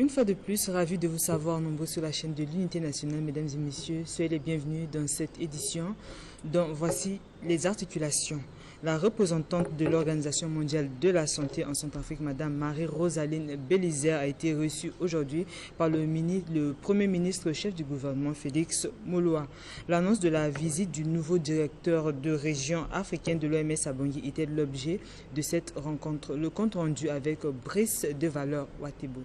Une fois de plus, ravi de vous savoir nombreux sur la chaîne de l'Unité nationale, mesdames et messieurs. Soyez les bienvenus dans cette édition dont voici les articulations. La représentante de l'Organisation mondiale de la santé en Centrafrique, Madame Marie-Rosaline Belizer, a été reçue aujourd'hui par le Premier ministre chef du gouvernement, Félix Moloa. L'annonce de la visite du nouveau directeur de région africaine de l'OMS à Bangui était l'objet de cette rencontre. Le compte rendu avec Brice de Valeur Watebo.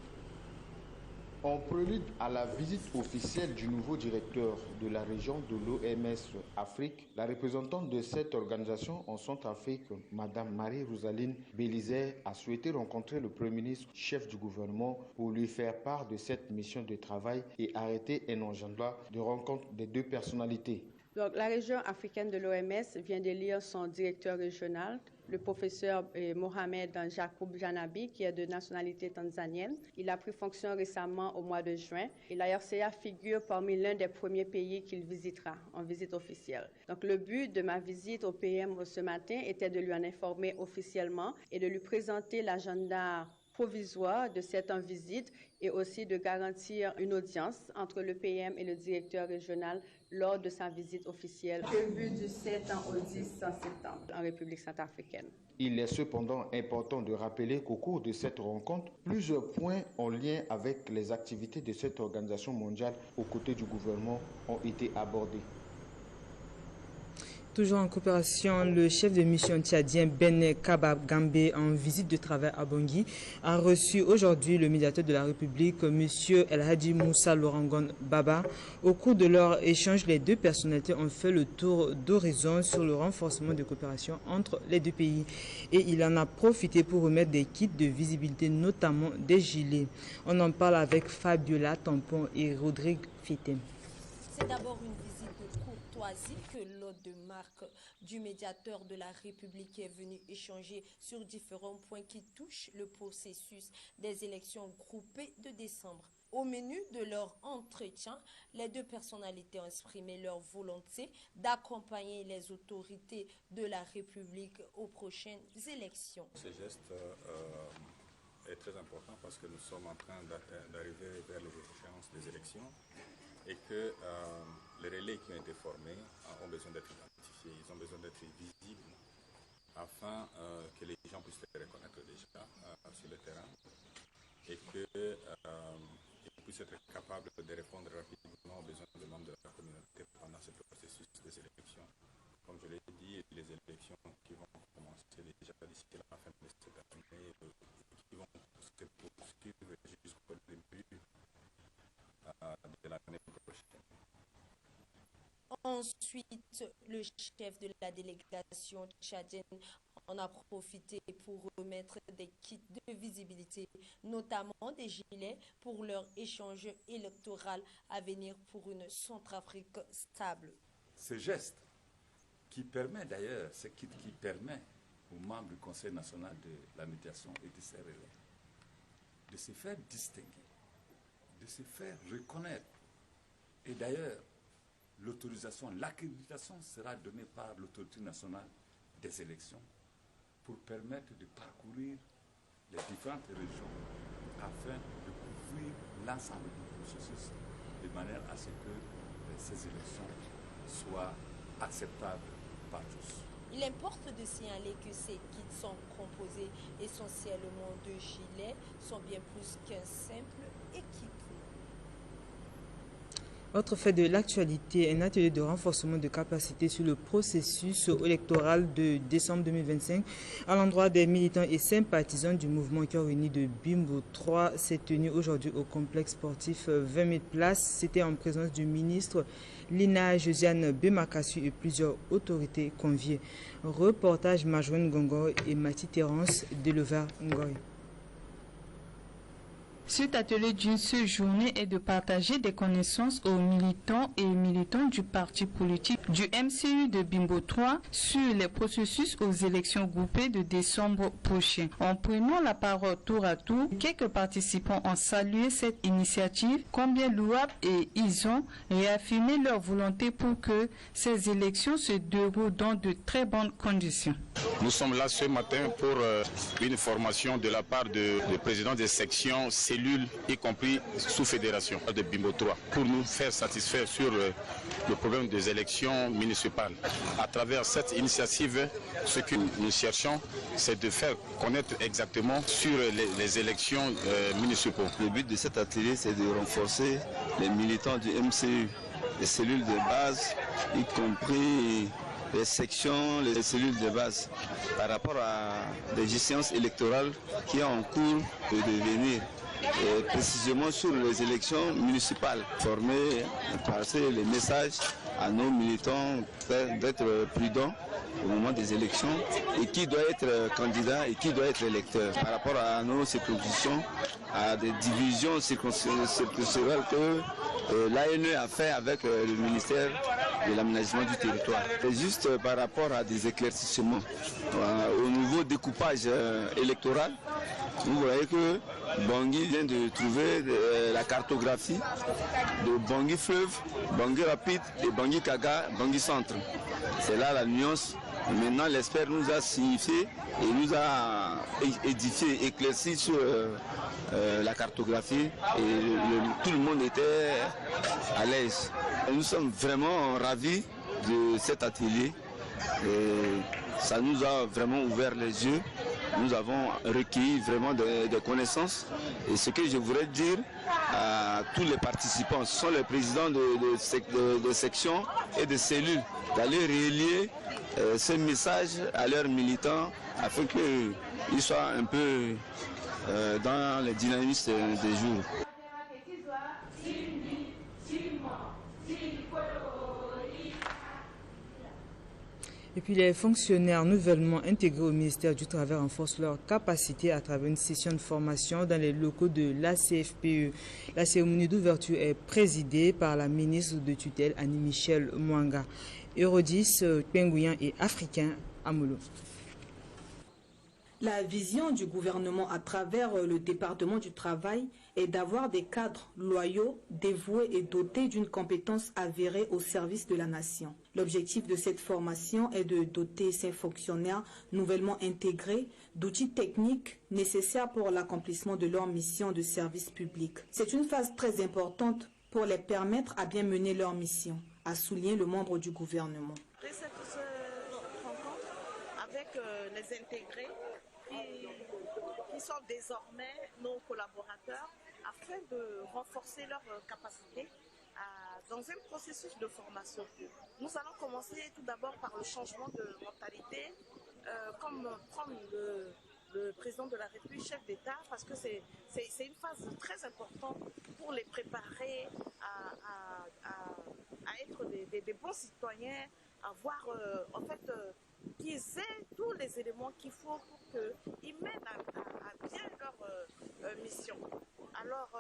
En prélude à la visite officielle du nouveau directeur de la région de l'OMS Afrique, la représentante de cette organisation en Centrafrique, Mme Marie-Rosaline Belizer, a souhaité rencontrer le Premier ministre, chef du gouvernement, pour lui faire part de cette mission de travail et arrêter un agenda de rencontre des deux personnalités. Donc, la région africaine de l'OMS vient d'élire son directeur régional, le professeur Mohamed Jacob Janabi, qui est de nationalité tanzanienne. Il a pris fonction récemment au mois de juin. Et la RCA figure parmi l'un des premiers pays qu'il visitera en visite officielle. Donc, le but de ma visite au PM ce matin était de lui en informer officiellement et de lui présenter l'agenda provisoire de cette visite et aussi de garantir une audience entre le PM et le directeur régional lors de sa visite officielle prévue du 7 au 10 septembre en République centrafricaine. Il est cependant important de rappeler qu'au cours de cette rencontre, plusieurs points en lien avec les activités de cette organisation mondiale aux côtés du gouvernement ont été abordés. Toujours en coopération, le chef de mission tchadien Ben Kaba-Gambé, en visite de travail à Bangui, a reçu aujourd'hui le médiateur de la République, M. El Hadji Moussa Lorangon Baba. Au cours de leur échange, les deux personnalités ont fait le tour d'horizon sur le renforcement de coopération entre les deux pays. Et il en a profité pour remettre des kits de visibilité, notamment des gilets. On en parle avec Fabiola Tampon et Rodrigue Fitem. C'est d'abord une visite de courtoisie que l'hôte de marque du médiateur de la République est venu échanger sur différents points qui touchent le processus des élections groupées de décembre. Au menu de leur entretien, les deux personnalités ont exprimé leur volonté d'accompagner les autorités de la République aux prochaines élections. Ce geste est très important parce que nous sommes en train d'arriver vers les échéances des élections et que les relais qui ont été formés ont besoin d'être identifiés, ils ont besoin d'être visibles afin que les gens puissent les reconnaître déjà sur le terrain et qu'ils puissent être capables de répondre rapidement aux besoins des membres de la communauté pendant ce processus des élections. Comme je l'ai dit, les élections qui vont commencer déjà d'ici la fin de cette année et qui vont se poursuivre jusqu'au début de l'année prochaine. Ensuite, le chef de la délégation tchadienne en a profité pour remettre des kits de visibilité, notamment des gilets pour leur échange électoral à venir pour une Centrafrique stable. Ce geste qui permet d'ailleurs, ce kit qui permet aux membres du Conseil national de la médiation et de ses relais de se faire distinguer, de se faire reconnaître. Et d'ailleurs, l'autorisation, l'accréditation sera donnée par l'autorité nationale des élections pour permettre de parcourir les différentes régions afin de couvrir l'ensemble du processus de manière à ce que ces élections soient acceptables par tous. Il importe de signaler que ces kits sont composés essentiellement de gilets, sont bien plus qu'un simple équipement. Autre fait de l'actualité, un atelier de renforcement de capacité sur le processus électoral de décembre 2025 à l'endroit des militants et sympathisants du mouvement Cœur Uni de Bimbo 3 s'est tenu aujourd'hui au complexe sportif 20 000 places. C'était en présence du ministre Lina Josiane Bemakassu et plusieurs autorités conviées. Reportage Majoine Gongoy et Mati Terence d'Elever Ngoy. Cet atelier d'une seule journée est de partager des connaissances aux militants et militantes du parti politique du MCU de Bimbo 3 sur les processus aux élections groupées de décembre prochain. En prenant la parole tour à tour, quelques participants ont salué cette initiative, combien louable, et ils ont réaffirmé leur volonté pour que ces élections se déroulent dans de très bonnes conditions. Nous sommes là ce matin pour une formation de la part du président des sections, cellules, y compris sous fédération de Bimbo 3, pour nous faire satisfaire sur le problème des élections municipales. À travers cette initiative, ce que nous cherchons, c'est de faire connaître exactement sur les élections municipales. Le but de cet atelier, c'est de renforcer les militants du MCU, les cellules de base, y compris les sections, les cellules de base, par rapport à des échéances électorales qui sont en cours de venir. Et précisément sur les élections municipales, former, passer les messages à nos militants d'être prudents au moment des élections et qui doit être candidat et qui doit être électeur. Par rapport à nos circonscriptions, à des divisions circonscriptionnelles que l'ANE a fait avec le ministère de l'aménagement du territoire. C'est juste par rapport à des éclaircissements. Au nouveau découpage électoral, vous voyez que Bangui vient de trouver la cartographie de Bangui Fleuve, Bangui Rapide et Bangui Kaga, Bangui Centre. C'est là la nuance. Maintenant, l'expert nous a signifié et nous a édifié, éclairci sur la cartographie et tout le monde était à l'aise. Nous sommes vraiment ravis de cet atelier. Et ça nous a vraiment ouvert les yeux. Nous avons recueilli vraiment des connaissances. Et ce que je voudrais dire à tous les participants, ce sont les présidents de sections et de cellules, d'aller relier ce message à leurs militants afin qu'ils soient un peu dans les dynamismes des jours. Et puis les fonctionnaires nouvellement intégrés au ministère du Travail renforcent leur capacité à travers une session de formation dans les locaux de l'ACFPE. La cérémonie d'ouverture est présidée par la ministre de tutelle Annie-Michel Mwanga. Eurodis, Pengouyan et Africain Amolo. La vision du gouvernement à travers le département du travail est d'avoir des cadres loyaux, dévoués et dotés d'une compétence avérée au service de la nation. L'objectif de cette formation est de doter ces fonctionnaires nouvellement intégrés d'outils techniques nécessaires pour l'accomplissement de leur mission de service public. C'est une phase très importante pour les permettre à bien mener leur mission, a souligné le membre du gouvernement. Cette rencontre avec les intégrés qui sont désormais nos collaborateurs afin de renforcer leurs capacités dans un processus de formation. Nous allons commencer tout d'abord par le changement de mentalité, comme prendre le président de la République, chef d'État, parce que c'est une phase très importante pour les préparer à être des bons citoyens, à voir en fait qu'ils aient tous les éléments qu'il faut pour qu'ils mènent à bien leur mission. Alors,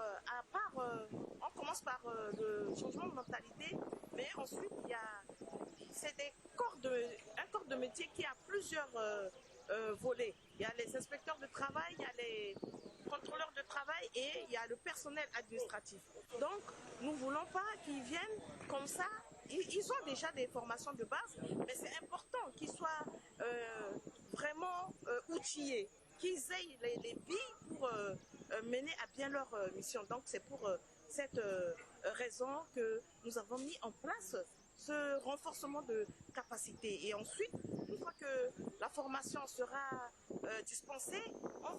on commence par le changement de mentalité, mais ensuite, c'est un corps de métier qui a plusieurs volets. Il y a les inspecteurs de travail, il y a les contrôleurs de travail et il y a le personnel administratif. Donc, nous ne voulons pas qu'ils viennent comme ça. Ils ont déjà des formations de base, mais c'est important qu'ils soient vraiment outillés, qu'ils aient les billes pour mener à bien leur mission. Donc c'est pour cette raison que nous avons mis en place ce renforcement de capacité. Et ensuite, une fois que la formation sera dispensée, on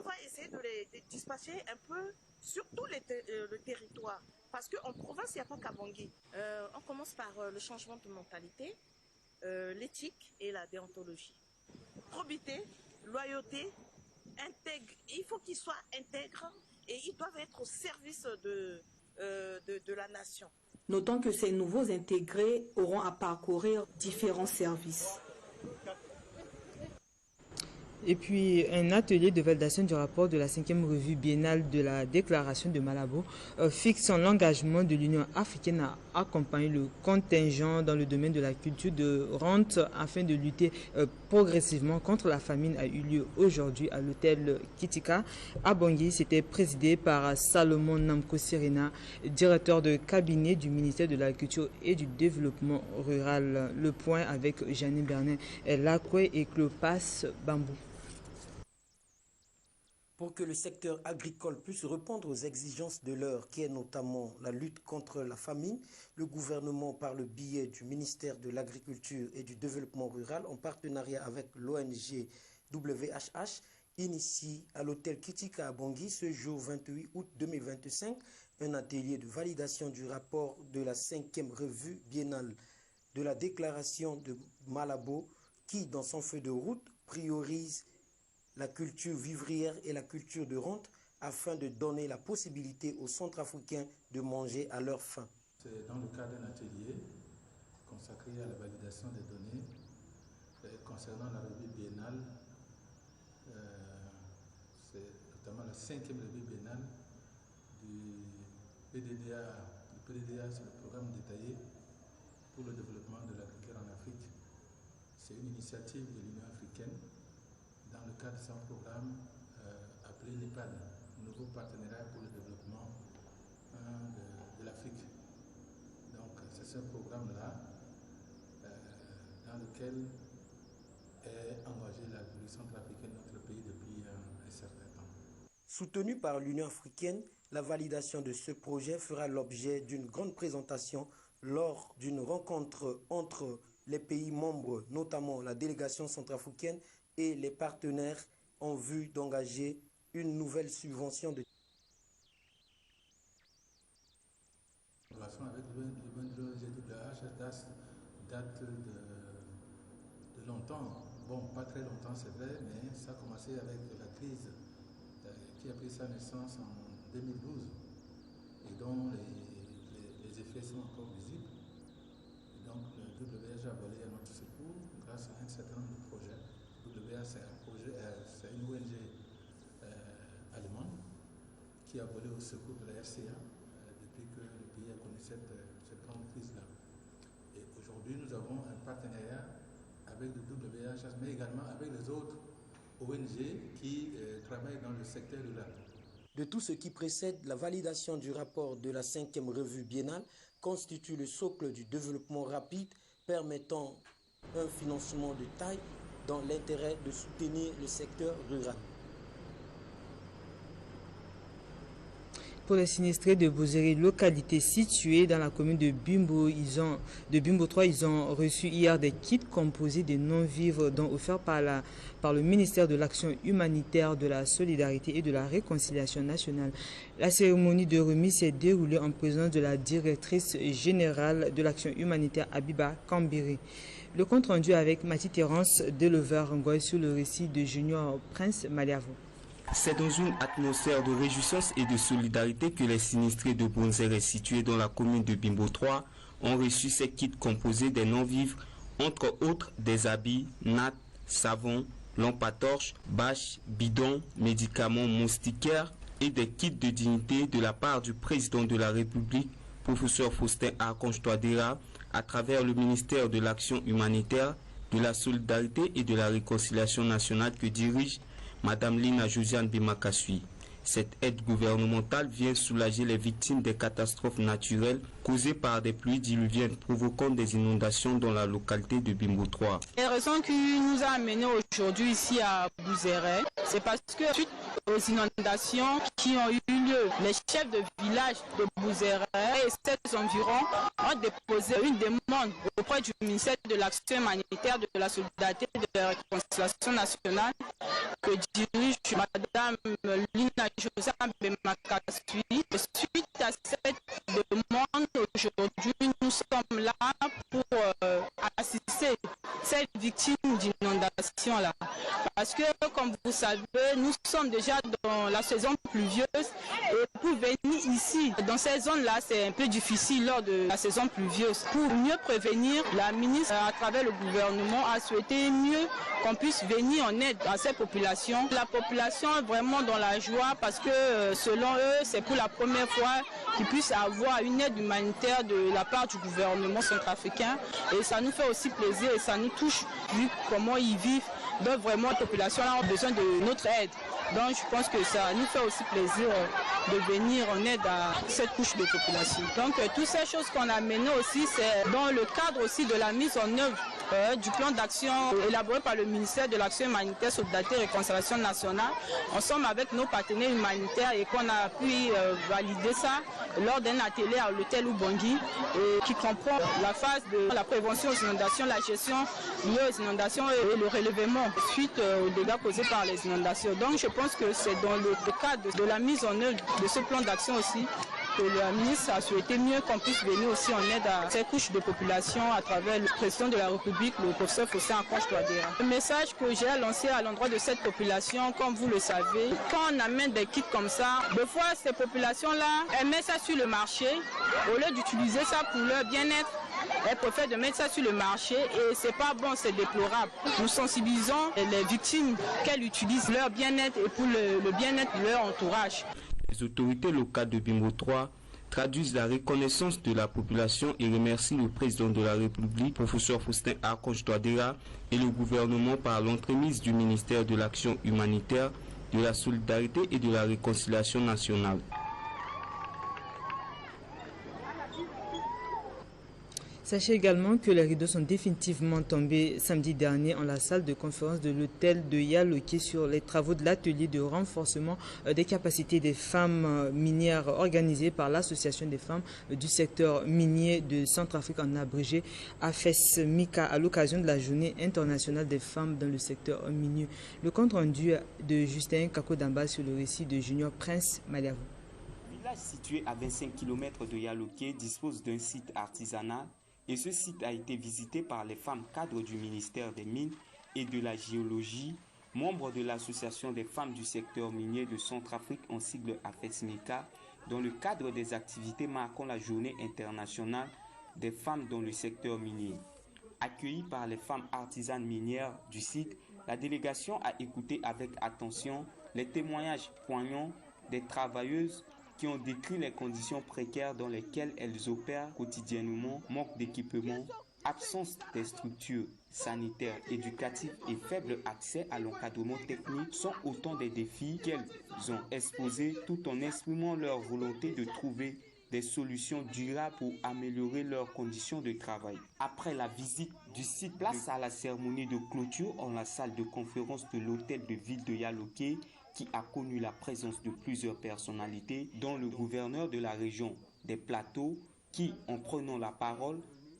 va essayer de les dispatcher un peu sur tout le territoire. Parce qu'en province, il n'y a pas qu'à Bangui. On commence par le changement de mentalité, l'éthique et la déontologie. Probité, loyauté, intègre. Il faut qu'ils soient intègres et ils doivent être au service de la nation. Notons que ces nouveaux intégrés auront à parcourir différents services. Et puis, un atelier de validation du rapport de la 5e revue biennale de la déclaration de Malabo fixant l'engagement de l'Union africaine à accompagner le contingent dans le domaine de la culture de rente afin de lutter progressivement contre la famine a eu lieu aujourd'hui à l'hôtel Kitika à Bangui. C'était présidé par Salomon Namko Sirena, directeur de cabinet du ministère de la Culture et du Développement rural. Le point avec Jeanne Bernin Lacoué et Clopas Bambou. Pour que le secteur agricole puisse répondre aux exigences de l'heure, qui est notamment la lutte contre la famine, le gouvernement, par le biais du ministère de l'Agriculture et du Développement rural, en partenariat avec l'ONG WHH, initie à l'hôtel Kitika à Bangui ce jour 28 août 2025 un atelier de validation du rapport de la 5e revue biennale de la déclaration de Malabo, qui, dans son feu de route, priorise la culture vivrière et la culture de rente afin de donner la possibilité aux Centrafricains de manger à leur faim. C'est dans le cadre d'un atelier consacré à la validation des données concernant la revue biennale, c'est notamment la 5e revue biennale du PDDA. Le PDDA, c'est le programme détaillé pour le développement de l'agriculture en Afrique. C'est une initiative de l'Union africaine dans le cadre de son programme appelé NEPAD, Nouveau Partenariat pour le Développement de l'Afrique. Donc c'est ce programme-là dans lequel est engagée la République centrafricaine, notre pays, depuis un certain temps. Soutenu par l'Union africaine, la validation de ce projet fera l'objet d'une grande présentation lors d'une rencontre entre les pays membres, notamment la délégation centrafricaine et les partenaires en vue d'engager une nouvelle subvention de... La relation avec l'ONG date de longtemps. Bon, pas très longtemps, c'est vrai, mais ça a commencé avec la crise qui a pris sa naissance en 2012 et dont les effets sont encore visibles. Et donc, le WH a volé à notre secours grâce à un certain nombre de projets. WH, c'est une ONG allemande qui a volé au secours de la RCA depuis que le pays a connu cette grande crise-là. Et aujourd'hui, nous avons un partenariat avec le WH, mais également avec les autres ONG qui travaillent dans le secteur rural. De tout ce qui précède la validation du rapport de la 5e revue biennale constitue le socle du développement rapide permettant un financement de taille dans l'intérêt de soutenir le secteur rural. Pour les sinistrés de Bozéré, localité située dans la commune de Bimbo 3, ils ont reçu hier des kits composés de non-vivres dont offerts par le ministère de l'Action humanitaire, de la Solidarité et de la Réconciliation nationale. La cérémonie de remise s'est déroulée en présence de la directrice générale de l'Action humanitaire Abiba Kambiri. Le compte rendu avec Mathie Terrence, d'éleveur Ngoy, sur le récit de Junior Prince Maliavo. C'est dans une atmosphère de réjouissance et de solidarité que les sinistrés de Bonzéré, situés dans la commune de Bimbo 3, ont reçu ces kits composés des non-vivres, entre autres des habits, nattes, savons, lampes à torches, bâches, bidons, médicaments, moustiquaires et des kits de dignité de la part du président de la République, professeur Faustin Archange Touadéra, à travers le ministère de l'Action humanitaire, de la Solidarité et de la Réconciliation nationale que dirige Madame Lina Josiane Bimakasui. Cette aide gouvernementale vient soulager les victimes des catastrophes naturelles causées par des pluies diluviennes provoquant des inondations dans la localité de Bimbo 3. La raison qui nous a amenés aujourd'hui ici à Bouzéré, c'est parce que suite aux inondations qui ont eu lieu, les chefs de village de Bouzéré et ses environs ont déposé une demande auprès du ministère de l'Action humanitaire, de la Solidarité et de la Réconciliation nationale que dirige Madame Lina Josiane Bimakasui. Suite à cette demande, aujourd'hui, nous sommes là pour assister ces victimes d'inondation là. Parce que, comme vous savez, nous sommes déjà dans la saison pluvieuse et pour venir ici, dans ces zones-là, c'est un peu difficile lors de la saison pluvieuse. Pour mieux prévenir, la ministre, à travers le gouvernement, a souhaité mieux qu'on puisse venir en aide à ces populations. La population est vraiment dans la joie parce que, selon eux, c'est pour la première fois qu'ils puissent avoir une aide humanitaire de la part du gouvernement centrafricain. Et ça nous fait aussi plaisir et ça nous touche, vu comment ils vivent. Donc vraiment, la population a besoin de notre aide. Donc je pense que ça nous fait aussi plaisir de venir en aide à cette couche de population. Donc toutes ces choses qu'on a menées aussi, c'est dans le cadre aussi de la mise en œuvre du plan d'action élaboré par le ministère de l'Action humanitaire, Solidarité et Réconciliation nationale, ensemble avec nos partenaires humanitaires et qu'on a pu valider ça lors d'un atelier à l'hôtel Ubangui qui comprend la phase de la prévention aux inondations, la gestion liée aux inondations et le relèvement suite aux dégâts causés par les inondations. Donc je pense que c'est dans le cadre de la mise en œuvre de ce plan d'action aussi que la ministre a souhaité mieux qu'on puisse venir aussi en aide à ces couches de population à travers le président de la République, le professeur Faustin Archange Touadéra. Le message que j'ai lancé à l'endroit de cette population, comme vous le savez, quand on amène des kits comme ça, des fois ces populations-là, elles mettent ça sur le marché, au lieu d'utiliser ça pour leur bien-être, elles préfèrent de mettre ça sur le marché et c'est pas bon, c'est déplorable. Nous sensibilisons les victimes qu'elles utilisent leur bien-être et pour le bien-être de leur entourage. Les autorités locales de Bimbo 3 traduisent la reconnaissance de la population et remercient le président de la République, professeur Faustin Archange Touadéra, et le gouvernement par l'entremise du ministère de l'Action humanitaire, de la Solidarité et de la Réconciliation nationale. Sachez également que les rideaux sont définitivement tombés samedi dernier en la salle de conférence de l'hôtel de Yaloké sur les travaux de l'atelier de renforcement des capacités des femmes minières organisé par l'Association des femmes du secteur minier de Centrafrique en abrégé AFES-MICA à l'occasion de la journée internationale des femmes dans le secteur minier. Le compte rendu de Justin Kakodamba sur le récit de Junior Prince Maliavou. Le village situé à 25 km de Yaloké dispose d'un site artisanal. Et ce site a été visité par les femmes cadres du ministère des Mines et de la Géologie, membres de l'Association des femmes du secteur minier de Centrafrique en sigle AFES-MICA, dans le cadre des activités marquant la journée internationale des femmes dans le secteur minier. Accueillie par les femmes artisanes minières du site, la délégation a écouté avec attention les témoignages poignants des travailleuses qui ont décrit les conditions précaires dans lesquelles elles opèrent quotidiennement, manque d'équipement, absence des structures sanitaires, éducatives et faible accès à l'encadrement technique sont autant des défis qu'elles ont exposés tout en exprimant leur volonté de trouver des solutions durables pour améliorer leurs conditions de travail. Après la visite du site, place à la cérémonie de clôture en la salle de conférence de l'hôtel de ville de Yaloké, qui a connu la présence de plusieurs personnalités, dont le gouverneur de la région des Plateaux, qui, en prenant la parole,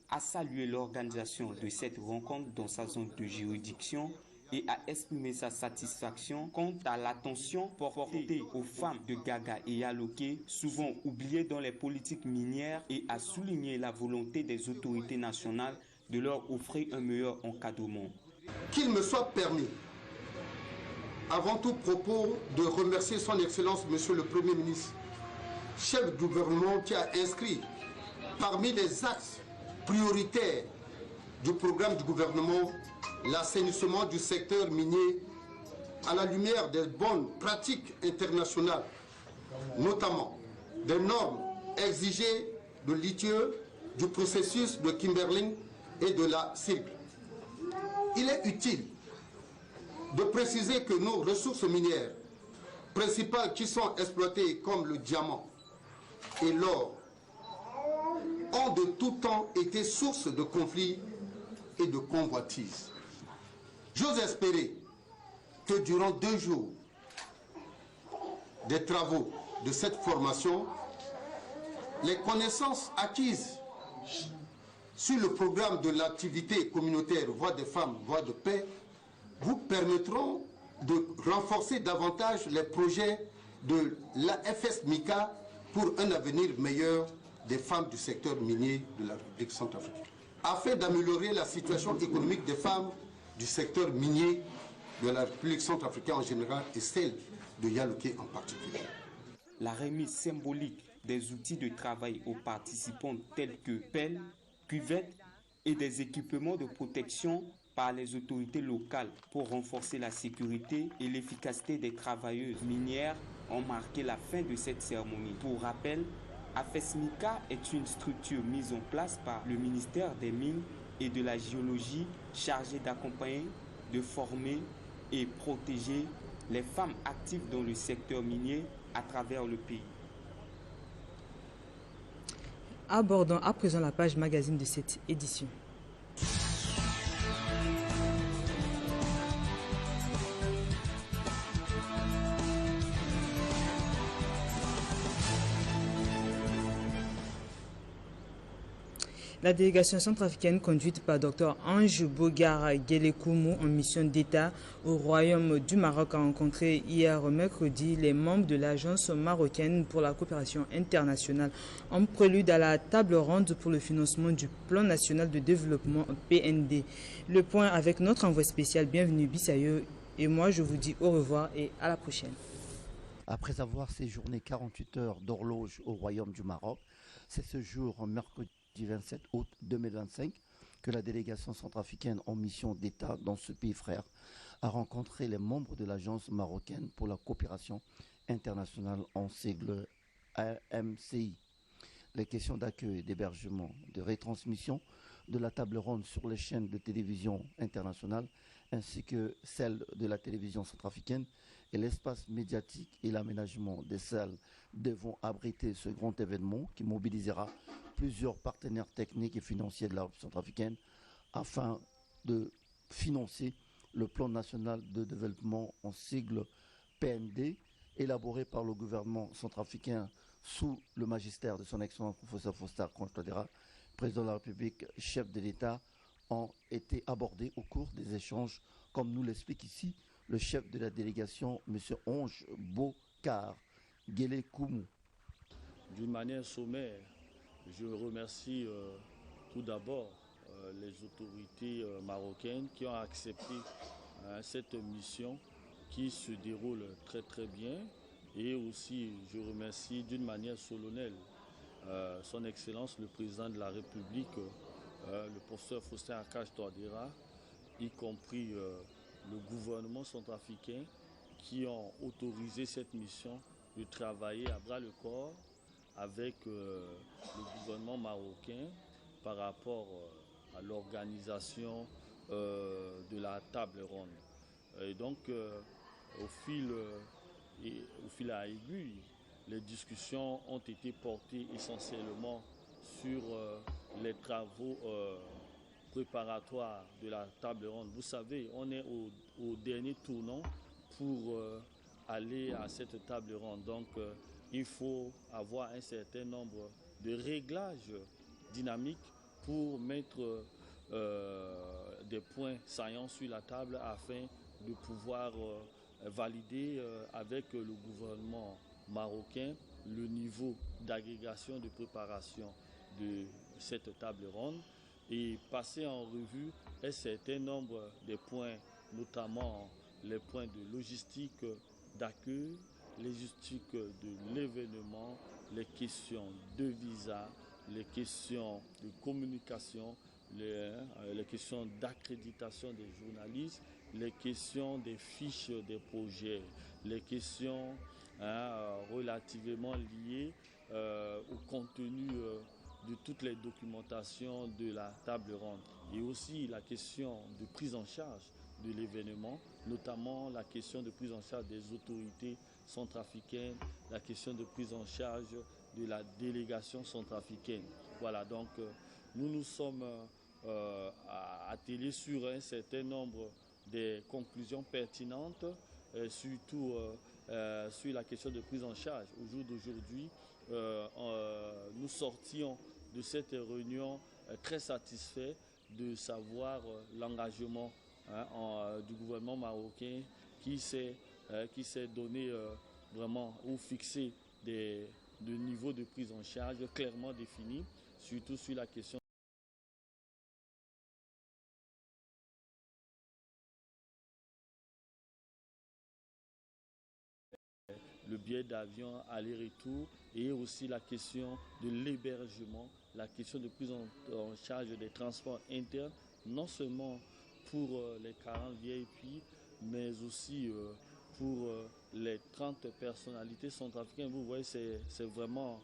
a salué l'organisation de cette rencontre dans sa zone de juridiction et a exprimé sa satisfaction quant à l'attention portée aux femmes de Gaga et Yaloké, souvent oubliées dans les politiques minières, et a souligné la volonté des autorités nationales de leur offrir un meilleur encadrement. Qu'il me soit permis, avant tout propos, de remercier son Excellence, Monsieur le Premier ministre, chef du gouvernement, qui a inscrit parmi les axes prioritaires du programme du gouvernement l'assainissement du secteur minier à la lumière des bonnes pratiques internationales, notamment des normes exigées de l'ITIE, du processus de Kimberley et de la CIRC. Il est utile de préciser que nos ressources minières principales qui sont exploitées comme le diamant et l'or ont de tout temps été source de conflits et de convoitises. J'ose espérer que durant 2 jours des travaux de cette formation, les connaissances acquises sur le programme de l'activité communautaire Voix des femmes, Voix de paix vous permettront de renforcer davantage les projets de l'AFES-MICA pour un avenir meilleur des femmes du secteur minier de la République centrafricaine. Afin d'améliorer la situation économique des femmes du secteur minier, de la République centrafricaine en général et celle de Yalouké en particulier. La remise symbolique des outils de travail aux participants tels que pelles, cuvettes et des équipements de protection par les autorités locales pour renforcer la sécurité et l'efficacité des travailleuses minières ont marqué la fin de cette cérémonie. Pour rappel, AFESMICA est une structure mise en place par le ministère des Mines et de la Géologie chargée d'accompagner, de former et protéger les femmes actives dans le secteur minier à travers le pays. Abordons à présent la page magazine de cette édition. La délégation centrafricaine conduite par Dr Ange Bogar Guélé-Koumou en mission d'État au Royaume du Maroc a rencontré hier mercredi les membres de l'Agence marocaine pour la coopération internationale en prélude à la table ronde pour le financement du Plan national de développement PND. Le point avec notre envoyé spécial, bienvenue Bissayo, et moi je vous dis au revoir et à la prochaine. Après avoir séjourné 48 heures d'horloge au Royaume du Maroc, c'est ce jour, mercredi 27 août 2025, que la délégation centrafricaine en mission d'État dans ce pays frère a rencontré les membres de l'Agence marocaine pour la coopération internationale en sigle AMCI. Les questions d'accueil, d'hébergement, de retransmission de la table ronde sur les chaînes de télévision internationales ainsi que celles de la télévision centrafricaine et l'espace médiatique et l'aménagement des salles devront abriter ce grand événement qui mobilisera plusieurs partenaires techniques et financiers de la République centrafricaine afin de financer le plan national de développement en sigle PND élaboré par le gouvernement centrafricain sous le magistère de son excellence professeur Faustin Archange Touadéra, président de la République, chef de l'État, ont été abordés au cours des échanges, comme nous l'explique ici le chef de la délégation, M. Ange Bogar Guélé-Koumou. D'une manière sommaire, je remercie tout d'abord les autorités marocaines qui ont accepté cette mission qui se déroule très très bien, et aussi je remercie d'une manière solennelle son Excellence le Président de la République, le professeur Faustin Archange Touadéra, y compris le gouvernement centrafricain qui ont autorisé cette mission de travailler à bras le corps avec le gouvernement marocain par rapport à l'organisation de la table ronde. Et donc, au fil à aiguille, les discussions ont été portées essentiellement sur les travaux préparatoires de la table ronde. Vous savez, on est au dernier tournant pour aller à cette table ronde. Donc, il faut avoir un certain nombre de réglages dynamiques pour mettre des points saillants sur la table afin de pouvoir valider avec le gouvernement marocain le niveau d'agrégation de préparation de cette table ronde et passer en revue un certain nombre de points, notamment les points de logistique d'accueil, logistique de l'événement, les questions de visa, les questions de communication, les questions d'accréditation des journalistes, les questions des fiches des projets, les questions relativement liées au contenu de toutes les documentations de la table ronde, et aussi la question de prise en charge de l'événement, notamment la question de prise en charge des autorités centrafricaines, la question de prise en charge de la délégation centrafricaine. Voilà, donc nous nous sommes attelés sur un certain nombre des conclusions pertinentes, surtout sur la question de prise en charge. Au jour d'aujourd'hui, nous sortions de cette réunion très satisfaits de savoir l'engagement du gouvernement marocain qui s'est donné vraiment ou fixé des niveaux de prise en charge clairement définis, surtout sur la question le billet d'avion aller-retour et aussi la question de l'hébergement, la question de prise en charge des transports internes, non seulement pour les 40 VIP, mais aussi pour les 30 personnalités centrafricaines. Vous voyez, c'est vraiment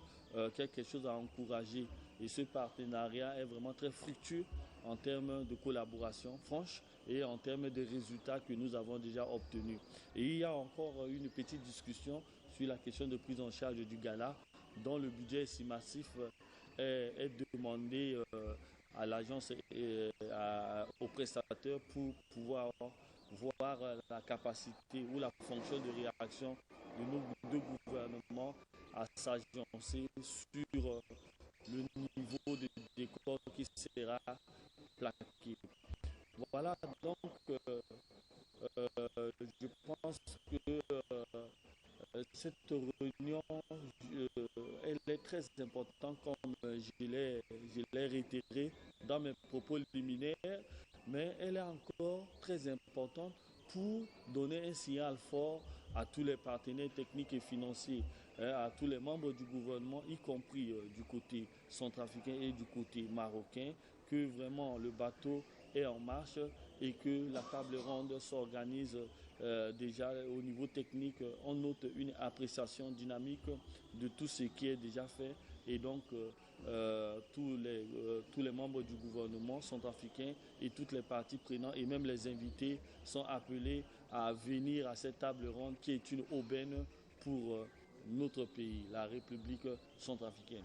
quelque chose à encourager. Et ce partenariat est vraiment très fructueux en termes de collaboration franche et en termes de résultats que nous avons déjà obtenus. Et il y a encore une petite discussion sur la question de prise en charge du gala, dont le budget estimatif est demandé à l'agence et aux prestataires pour pouvoir voir la capacité ou la fonction de réaction de nos deux gouvernements à s'agencer sur le niveau de décor qui sera plaqué. Voilà, donc je pense que cette réunion, elle est très importante, comme je l'ai réitéré dans mes propos liminaires, mais elle est encore très importante pour donner un signal fort à tous les partenaires techniques et financiers, à tous les membres du gouvernement, y compris du côté centrafricain et du côté marocain, que vraiment le bateau est en marche et que la table ronde s'organise déjà au niveau technique. On note une appréciation dynamique de tout ce qui est déjà fait et donc tous les membres du gouvernement centrafricain et toutes les parties prenantes et même les invités sont appelés à venir à cette table ronde qui est une aubaine pour notre pays, la République centrafricaine.